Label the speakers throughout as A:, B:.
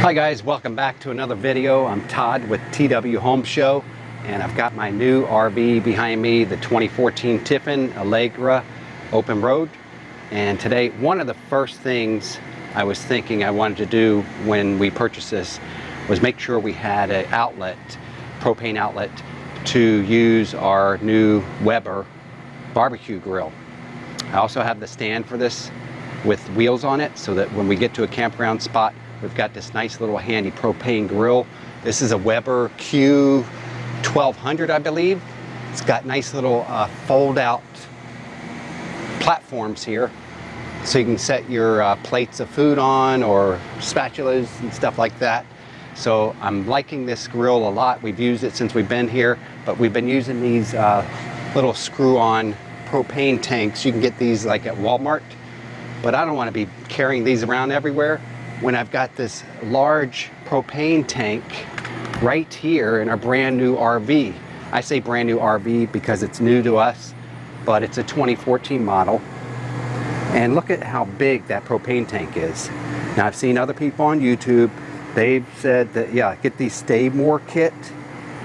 A: Hi guys, welcome back to another video. I'm Todd with TW Home Show, and I've got my new RV behind me, the 2014 Tiffin Allegra Open Road. And today, one of the first things I was thinking I wanted to do when we purchased this was make sure we had an outlet, propane outlet, to use our new Weber barbecue grill. I also have the stand for this with wheels on it so that when we get to a campground spot, we've got this nice little handy propane grill. This is a Weber Q1200, I believe. It's got nice little fold-out platforms here, so you can set your plates of food on or spatulas and stuff like that. So I'm liking this grill a lot. We've used it since we've been here, but we've been using these little screw-on propane tanks. You can get these like at Walmart, but I don't want to be carrying these around everywhere when I've got this large propane tank right here in our brand new RV. I say brand new RV because it's new to us, but it's a 2014 model. And look at how big that propane tank is. Now, I've seen other people on YouTube, they've said that, yeah, get the Stay More kit.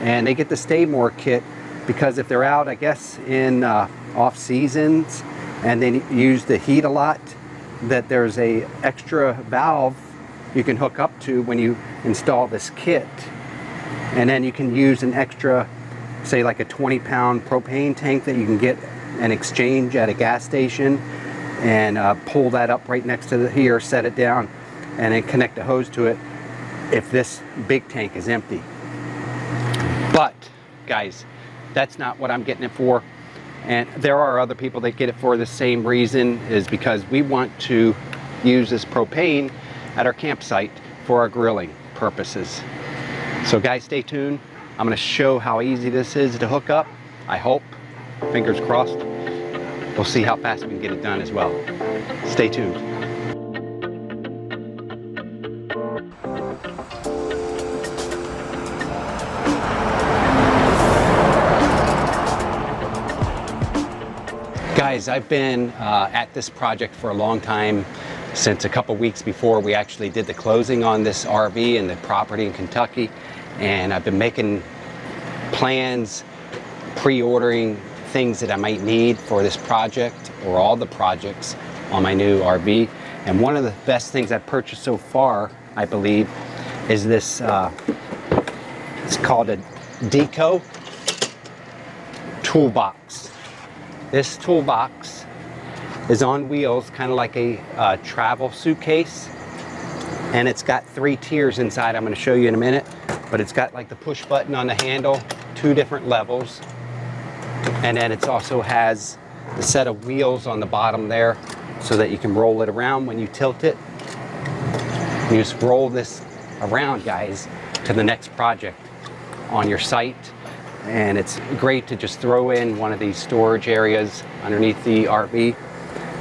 A: And they get the Stay More kit because if they're out, I guess, in off seasons and they use the heat a lot, that there's a extra valve you can hook up to when you install this kit. And then you can use an extra, say like a 20-pound propane tank that you can get and exchange at a gas station, and pull that up right next to here, set it down, and then connect a hose to it if this big tank is empty. But guys, that's not what I'm getting it for. And there are other people that get it for the same reason, is because we want to use this propane at our campsite for our grilling purposes. So guys, stay tuned. I'm going to show how easy this is to hook up. I hope, fingers crossed. We'll see how fast we can get it done as well. Stay tuned. Guys, I've been at this project for a long time, since a couple weeks before we actually did the closing on this RV and the property in Kentucky. And I've been making plans, pre-ordering things that I might need for this project or all the projects on my new RV. And one of the best things I've purchased so far, I believe, is this, it's called a DEKO toolbox. This toolbox is on wheels, kind of like a travel suitcase, and it's got 3 tiers inside. I'm going to show you in a minute, but it's got like the push button on the handle, 2 different levels, and then it also has the set of wheels on the bottom there so that you can roll it around when you tilt it. You just roll this around, guys, to the next project on your site. And it's great to just throw in one of these storage areas underneath the RV,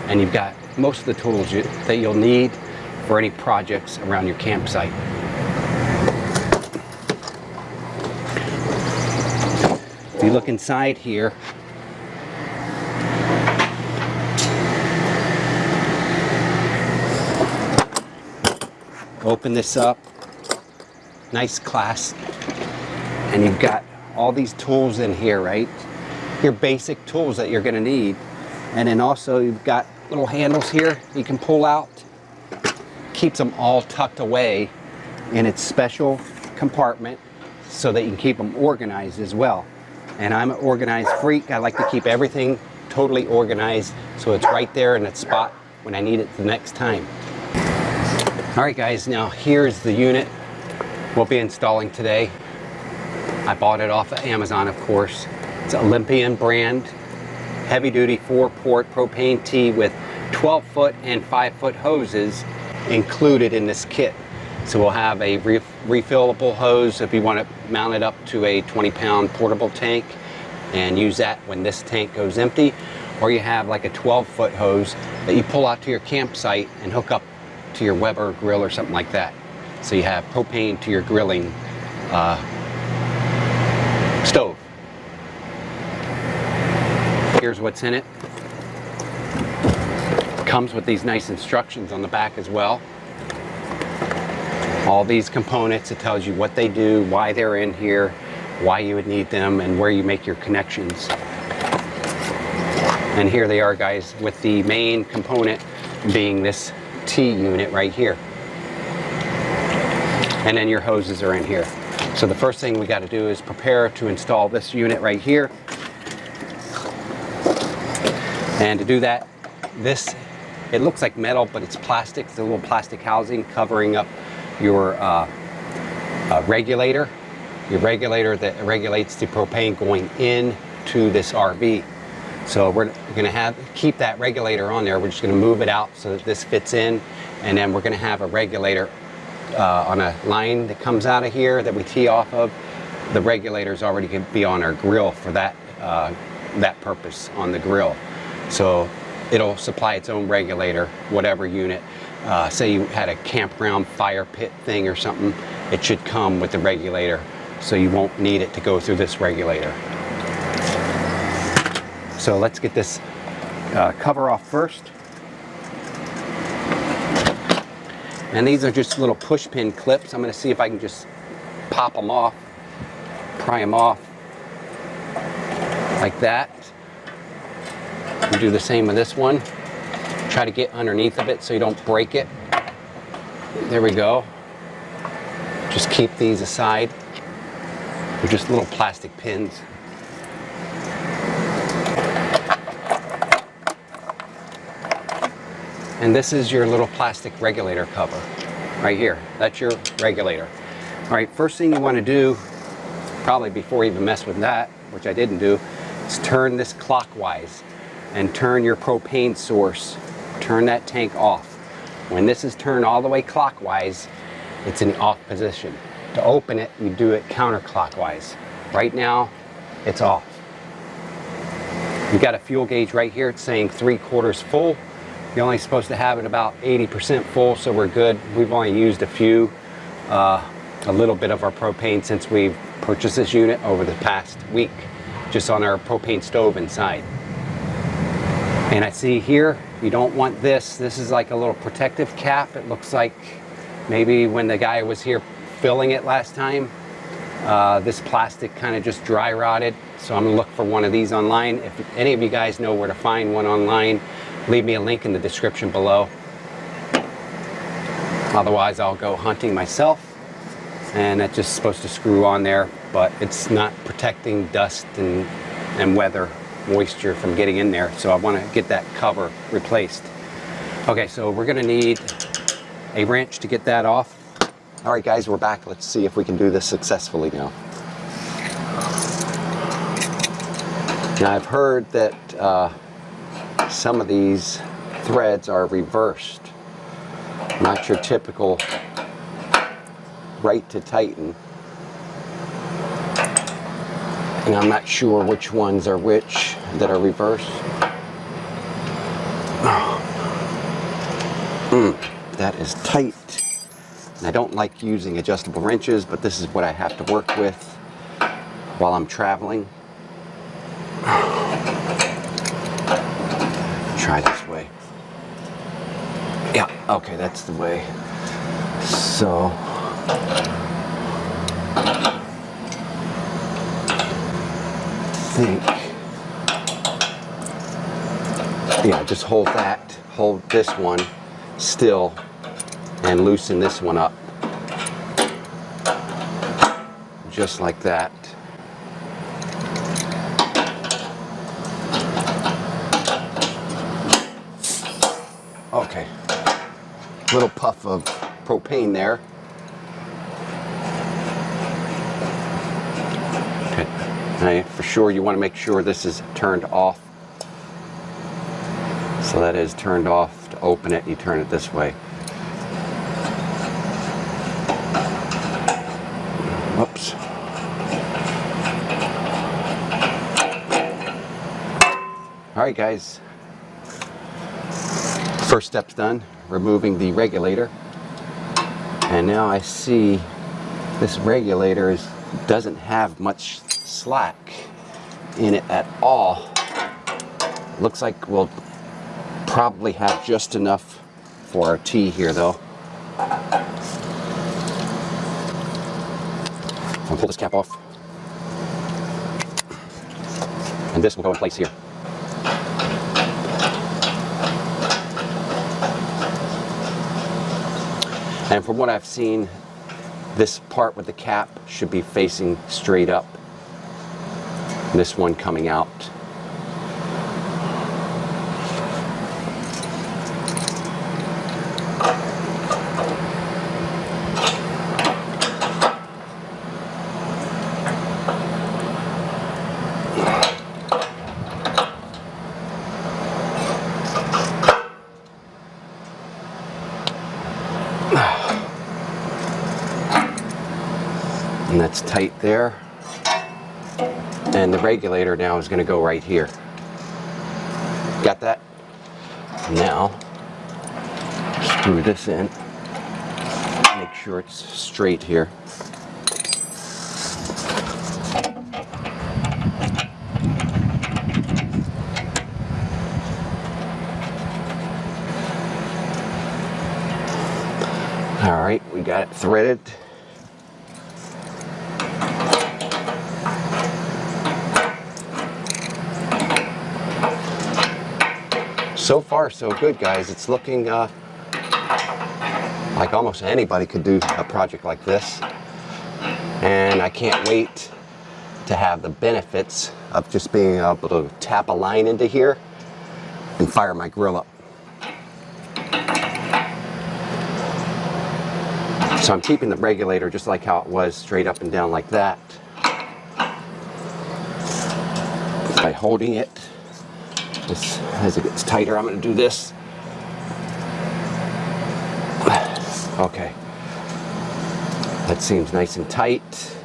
A: and you've got most of the tools that you'll need for any projects around your campsite. If you look inside here, open this up, nice clasp, and you've got all these tools in here, right? Your basic tools that you're gonna need. And then also you've got little handles here you can pull out. Keeps them all tucked away in its special compartment so that you can keep them organized as well. And I'm an organized freak. I like to keep everything totally organized so it's right there in its spot when I need it the next time. All right guys, now here's the unit we'll be installing today. I bought it off of Amazon, of course. It's Olympian brand, heavy duty 4-port propane T with 12-foot and 5-foot hoses included in this kit. So we'll have a refillable hose if you want to mount it up to a 20-pound portable tank and use that when this tank goes empty. Or you have like a 12-foot hose that you pull out to your campsite and hook up to your Weber grill or something like that. So you have propane to your grilling stove. Here's what's in it. Comes with these nice instructions on the back as well. all these components. It tells you what they do, why they're in here, why you would need them, and where you make your connections. And here they are, guys, with the main component being this T unit right here. And then your hoses are in here. So the first thing we got to do is prepare to install this unit right here. And to do that, this, it looks like metal, but it's plastic. It's a little plastic housing covering up your regulator. Your regulator that regulates the propane going into this RV. So we're going to keep that regulator on there. We're just going to move it out so that this fits in, and then we're going to have a regulator on a line that comes out of here that we tee off of. The regulator is already going to be on our grill for that that purpose on the grill. So it'll supply its own regulator, whatever unit. Say you had a campground fire pit thing or something, it should come with the regulator, so you won't need it to go through this regulator. So let's get this cover off first. And these are just little push pin clips. I'm going to see if I can just pop them off, pry them off like that. And do the same with this one. Try to get underneath of it so you don't break it. There we go. Just keep these aside. They're just little plastic pins. And this is your little plastic regulator cover right here. That's your regulator. All right, first thing you want to do, probably before you even mess with that, which I didn't do, is turn this clockwise and turn your propane source. Turn that tank off. When this is turned all the way clockwise, it's in the off position. To open it, you do it counterclockwise. Right now, it's off. You got a fuel gauge right here. It's saying 3/4 full. You're only supposed to have it about 80% full, so we're good. We've only used a little bit of our propane since we've purchased this unit over the past week, just on our propane stove inside. And I see here, you don't want this. This is like a little protective cap. It looks like maybe when the guy was here filling it last time, this plastic kind of just dry rotted. So I'm gonna look for one of these online. If any of you guys know where to find one online, leave me a link in the description below. Otherwise, I'll go hunting myself. And that's just supposed to screw on there, but it's not protecting dust and weather, moisture from getting in there. So I want to get that cover replaced. Okay, so we're going to need a wrench to get that off. All right, guys, we're back. Let's see if we can do this successfully now. Now, I've heard that some of these threads are reversed, not your typical right to tighten, and I'm not sure which ones are which that are reversed. That is tight, and I don't like using adjustable wrenches, but this is what I have to work with while I'm traveling. Try this way. Yeah, okay, that's the way. So think, yeah, just hold this one still and loosen this one up. Just like that. Okay, little puff of propane there. Okay, now for sure you want to make sure this is turned off. So that is turned off. To open it, you turn it this way. Whoops. All right, guys. First step's done, removing the regulator. And now I see this regulator doesn't have much slack in it at all. Looks like we'll probably have just enough for our T here though. I'll pull this cap off. And this will go in place here. And from what I've seen, this part with the cap should be facing straight up. This one coming out. And that's tight there. And the regulator now is going to go right here. Got that? Now, screw this in. Make sure it's straight here. All right, we got it threaded. So far, so good, guys. It's looking like almost anybody could do a project like this. And I can't wait to have the benefits of just being able to tap a line into here and fire my grill up. So I'm keeping the regulator just like how it was, straight up and down like that. By holding it, as it gets tighter, I'm going to do this. Okay. That seems nice and tight.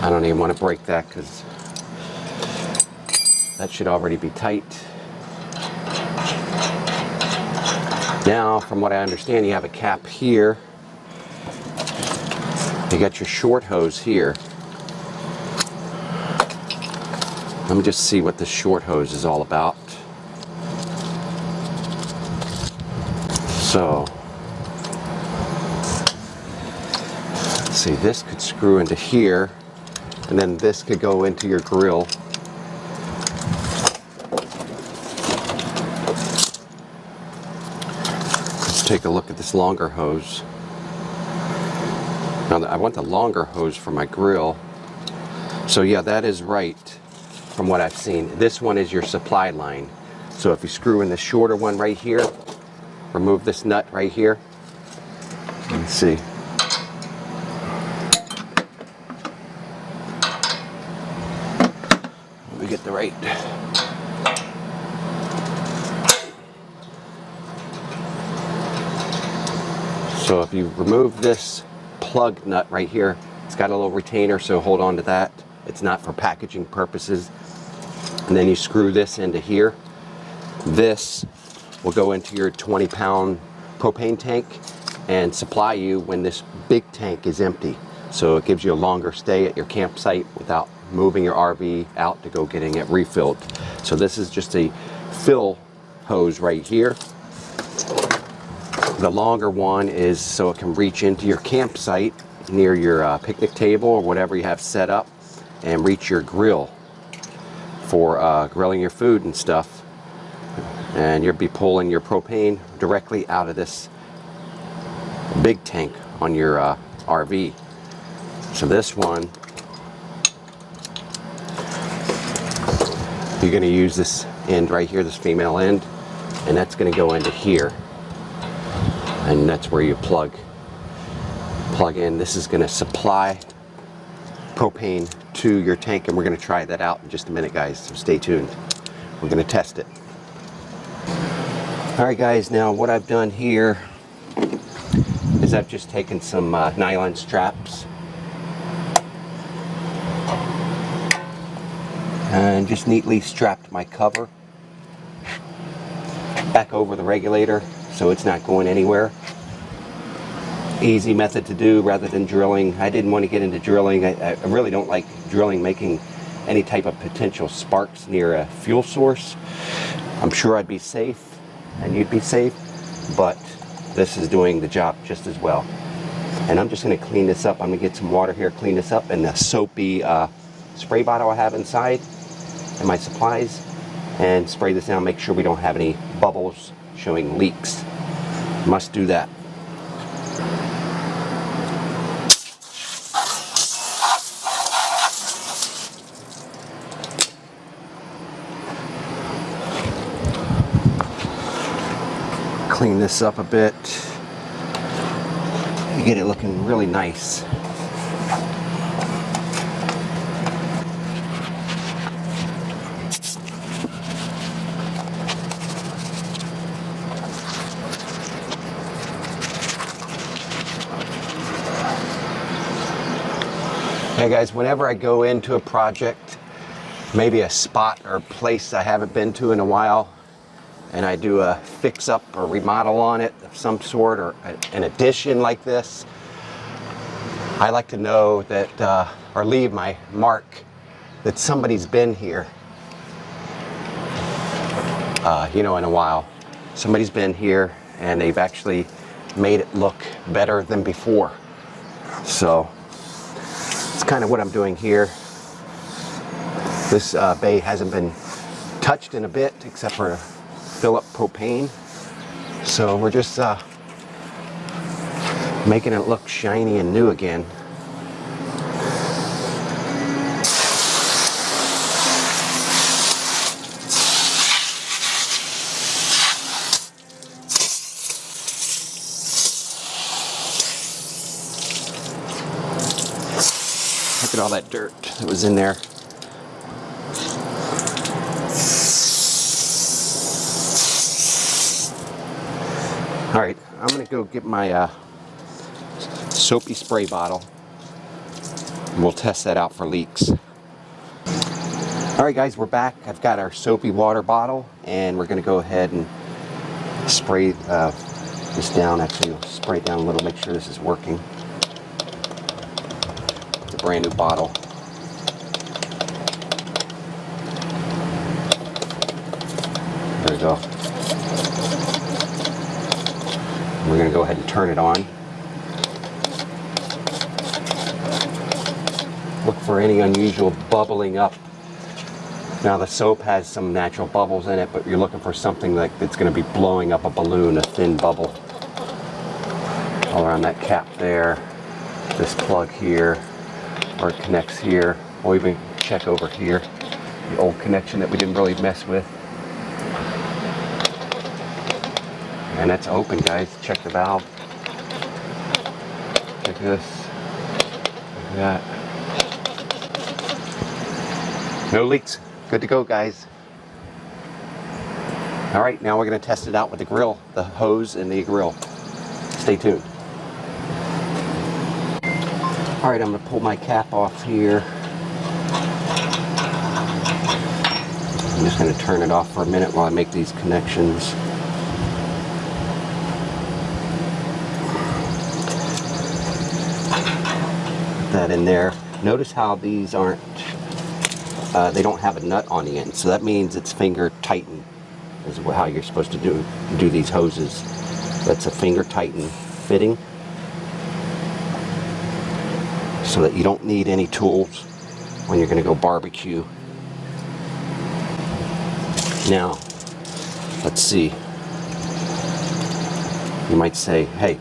A: I don't even want to break that because that should already be tight. Now, from what I understand, you have a cap here. You got your short hose here. Let me just see what the short hose is all about. So, let's see, this could screw into here, and then this could go into your grill. Let's take a look at this longer hose. Now, I want the longer hose for my grill. So yeah, that is right. From what I've seen, this one is your supply line. So if you screw in the shorter one right here, remove this nut right here. Let's see. Let me get the right. So if you remove this plug nut right here, it's got a little retainer, so hold on to that. It's not for packaging purposes. And then you screw this into here. This will go into your 20-pound propane tank and supply you when this big tank is empty. So it gives you a longer stay at your campsite without moving your RV out to go getting it refilled. So this is just a fill hose right here. The longer one is so it can reach into your campsite near your picnic table or whatever you have set up and reach your grill for grilling your food and stuff. And you'll be pulling your propane directly out of this big tank on your RV. So this one, you're going to use this end right here, this female end, and that's going to go into here. And that's where you plug in. This is going to supply propane to your tank, and we're going to try that out in just a minute, guys, so stay tuned. We're going to test it. Alright guys, now what I've done here is I've just taken some nylon straps and just neatly strapped my cover back over the regulator so it's not going anywhere. Easy method to do rather than drilling. I didn't want to get into drilling. I really don't like drilling, making any type of potential sparks near a fuel source. I'm sure I'd be safe and you'd be safe, but this is doing the job just as well. And I'm just going to clean this up. I'm going to get some water here, clean this up, and the soapy spray bottle I have inside and my supplies, and spray this down, make sure we don't have any bubbles showing leaks. Must do that. Clean this up a bit. You get it looking really nice. Hey guys, whenever I go into a project, maybe a spot or place I haven't been to in a while, and I do a fix up or remodel on it of some sort, or an addition like this, I like to know that, or leave my mark that somebody's been here, you know, in a while. Somebody's been here and they've actually made it look better than before. So it's kind of what I'm doing here. This bay hasn't been touched in a bit except for fill up propane. So we're just making it look shiny and new again. Look at all that dirt that was in there. All right, I'm gonna go get my soapy spray bottle, and we'll test that out for leaks. All right guys, we're back. I've got our soapy water bottle, and we're gonna go ahead and spray this down. Actually, we'll spray it down a little, make sure this is working. It's a brand new bottle. There we go. We're going to go ahead and turn it on. Look for any unusual bubbling up. Now the soap has some natural bubbles in it, but you're looking for something like that's going to be blowing up a balloon, a thin bubble. All around that cap there, this plug here, or it connects here. We'll even check over here, the old connection that we didn't really mess with. And that's open, guys. Check the valve. Check this. Look at that. No leaks. Good to go, guys. All right, now we're going to test it out with the grill, the hose and the grill. Stay tuned. All right, I'm going to pull my cap off here. I'm just going to turn it off for a minute while I make these connections. That in there. Notice how these aren't, they don't have a nut on the end, so that means it's finger tightened is how you're supposed to do these hoses. That's a finger tightened fitting, so that you don't need any tools when you're going to go barbecue. Now let's see, you might say, hey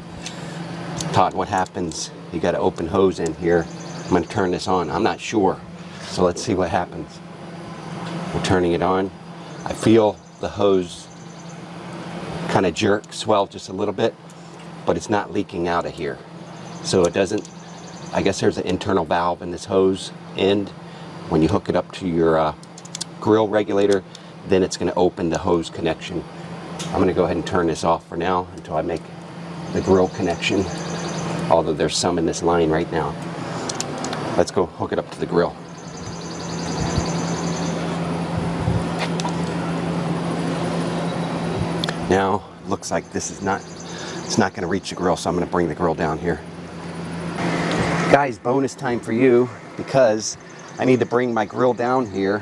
A: Todd, what happens? You got an open hose in here. I'm going to turn this on. I'm not sure. So let's see what happens. We're turning it on. I feel the hose kind of jerk, swell just a little bit, but it's not leaking out of here. So it doesn't, I guess there's an internal valve in this hose end. When you hook it up to your grill regulator, then it's going to open the hose connection. I'm going to go ahead and turn this off for now until I make the grill connection. Although there's some in this line right now. Let's go hook it up to the grill. Now, looks like this is not, it's not going to reach the grill, so I'm going to bring the grill down here. Guys, bonus time for you, because I need to bring my grill down here,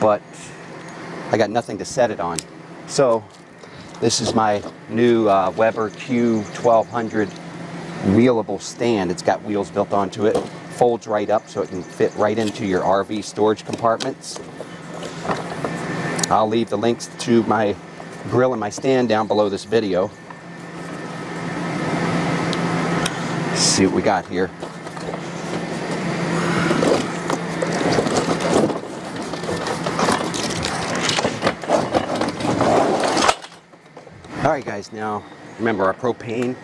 A: but I got nothing to set it on. So, this is my new Weber Q1200 wheelable stand. It's got wheels built onto it. Folds right up so it can fit right into your RV storage compartments. I'll leave the links to my grill and my stand down below this video. Let's see what we got here. Alright guys, now remember our propane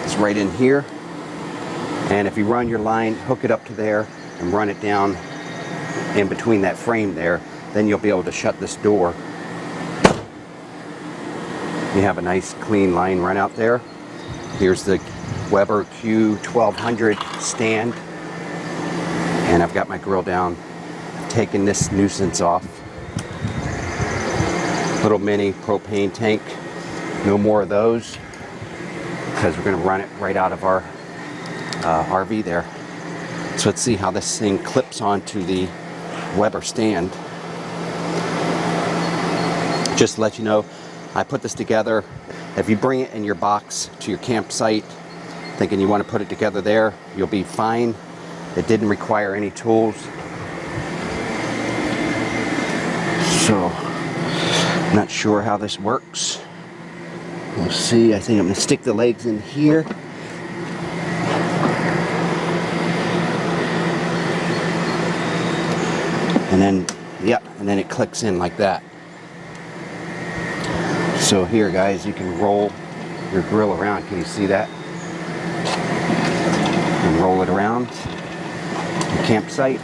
A: is right in here, and if you run your line, hook it up to there and run it down in between that frame there, then you'll be able to shut this door. You have a nice clean line run out there. Here's the Weber Q1200 stand, and I've got my grill down, taking this nuisance off. Little mini propane tank, no more of those, because we're going to run it right out of our RV there. So let's see how this thing clips onto the Weber stand. Just to let you know, I put this together. If you bring it in your box to your campsite thinking you want to put it together there, you'll be fine. It didn't require any tools. So not sure how this works. We'll see. I think I'm going to stick the legs in here. And then, yep, and then it clicks in like that. So here guys, you can roll your grill around. Can you see that? And roll it around the campsite.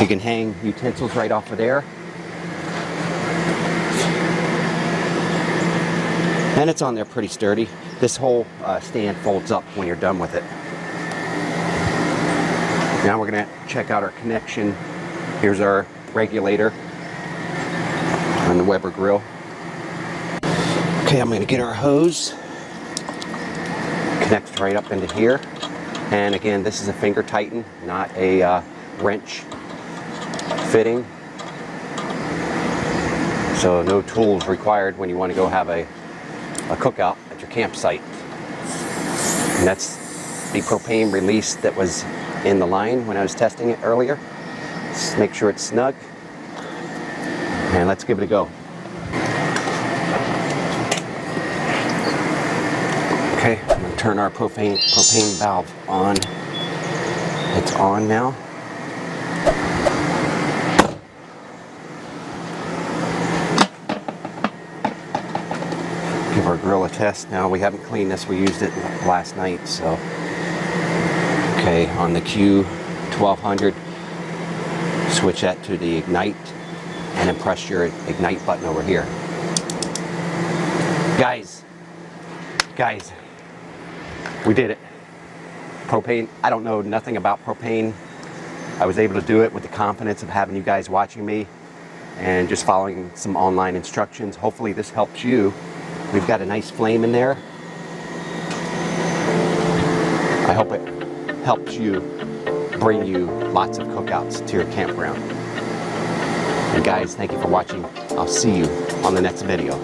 A: You can hang utensils right off of there. And it's on there pretty sturdy. This whole stand folds up when you're done with it. Now we're going to check out our connection. Here's our regulator on the Weber grill. Okay, I'm going to get our hose. Connects right up into here. And again, this is a finger tighten, not a wrench fitting. So no tools required when you want to go have a cookout at your campsite. And that's the propane release that was in the line when I was testing it earlier. Just make sure it's snug. And let's give it a go. Okay, I'm going to turn our propane valve on. It's on now. Give our grill a test. Now we haven't cleaned this, we used it last night, so. Okay, on the Q1200, switch that to the ignite, and then press your ignite button over here. Guys, we did it. Propane, I don't know nothing about propane. I was able to do it with the confidence of having you guys watching me and just following some online instructions. Hopefully this helps you. We've got a nice flame in there. I hope it helps you, bring you lots of cookouts to your campground. And guys, thank you for watching. I'll see you on the next video.